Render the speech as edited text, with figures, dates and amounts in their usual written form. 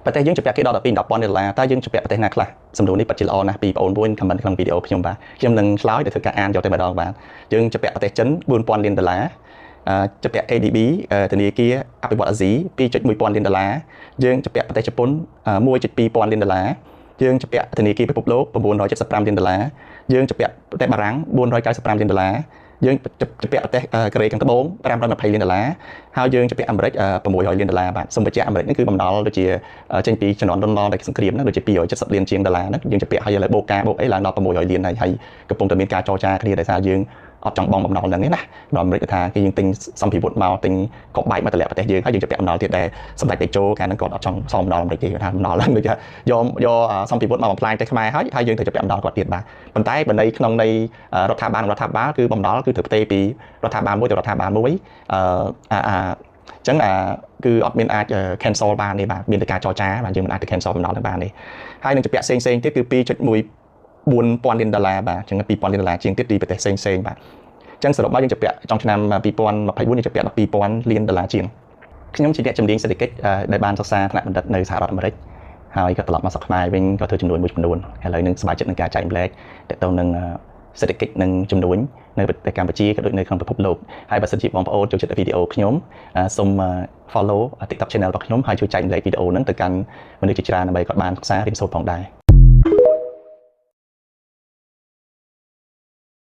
ប្រទេសយើងជាពាក់គេដល់$10,000តើយើងជាពាក់ប្រទេសណាខ្លះសំណួរនេះពិតជាល្អណាស់ពីបងប្អូនខមមិនក្នុងវីដេអូខ្ញុំបាទខ្ញុំនឹងឆ្លើយដោយធ្វើការអានយកតែម្ដងបាទយើងជាពាក់ប្រទេសចិន$4,000,000,ជាពាក់ ADB ធនាគារអភិវឌ្ឍអាស៊ី$2.1,000,000យើងជាពាក់ប្រទេសជប៉ុន$1.2,000,000យើងជាពាក់ធនាគារពិភពលោក$975,000,000យើងជាពាក់ប្រទេសបារាំង$495,000,000យើងជាពាក់ប្រទេសកូរ៉េខាងត្បូង$520,000,000ហើយយើងជាពាក់អាមេរិក$600,000,000បាទសូមបញ្ជាក់អាមេរិកនេះគឺបំណុលដូចជាចេញពីជំនាន់ដុល្លារនៃសង្គ្រាមហ្នឹងដូចជា$270,000,000ជាងហ្នឹងយើងជាពាក់ហើយឥឡូវបូកកាបូកអីឡើងដល់$600,000,000ហើយកំពុងតែមានការចរចាគ្នាដោយសារយើងអត់ចង់បងបំណុលហ្នឹងទេណាដល់អាមេរិកថាគេយើងទិញសម្ភារៈមកទិញកបបែកមកតម្លាក់ប្រទេសយើងហើយយើងជាពាក់បំណុលទៀតដែរសម្ដេចតេជោកាលហ្នឹងគាត់អត់ចង់សងបំណុលអាមេរិកទេគាត់ថាបំណុលហ្នឹងដូចថាយកសម្ភារៈមកបំផ្លាញប្រទេសខ្មែរហើយយើងត្រូវជាពាក់បំណុលគាត់ទៀតបាទប៉ុន្តែបើនៃក្នុងនៃរដ្ឋាភិបាលគឺបំណុលគឺត្រូវផ្ទេរពីរដ្ឋាភិបាលមួយទៅរដ្ឋាភិបាលមួយអញ្ចឹងគឺអត់មានអាច cancel បានទេបាទមានតែការចរចាបាទយើងមិនអាចទៅ cancel បំណុលហ្នឹងបានទេហើយនឹងជាពាក់ផ្សេងទៀតគឺ$2.14,000,000បាទអញ្ចឹង$2,000,000ជាងទៀតពីប្រទេសផ្សេងបាទអញ្ចឹងសរុបមកយើងជាពាក់ចុងឆ្នាំ2024យើងជាពាក់$12,000,000,000ជាងខ្ញុំជាអ្នកជំនាញសេដ្ឋកិច្ចដែលបានសិក្សាថ្នាក់បណ្ឌិតនៅសហរដ្ឋអាមេរិកហើយក៏ត្រឡប់មកស្រុកខ្មែរវិញក៏ធ្វើចំនួនមួយចំនួនឥឡូវនឹងសប្បាយចិត្តនឹងការចែកម្លែកទាក់ទងនឹងសេដ្ឋកិច្ចនិងចំនួននៅប្រទេសកម្ពុជាក៏ដូចនៅក្នុងពិភពលោកហើយបើសិនជាបងប្អូនចូលចិត្តវីដេអូខ្ញុំសូម follow TikTok channel របស់ខ្ញុំហើយជួយចែកម្លែកវីដេអូហ្នឹងទៅកាន់មនុស្សជាច្រើនដើម្បីគាត់បានសិក្សារៀនសូត្រផងដែរ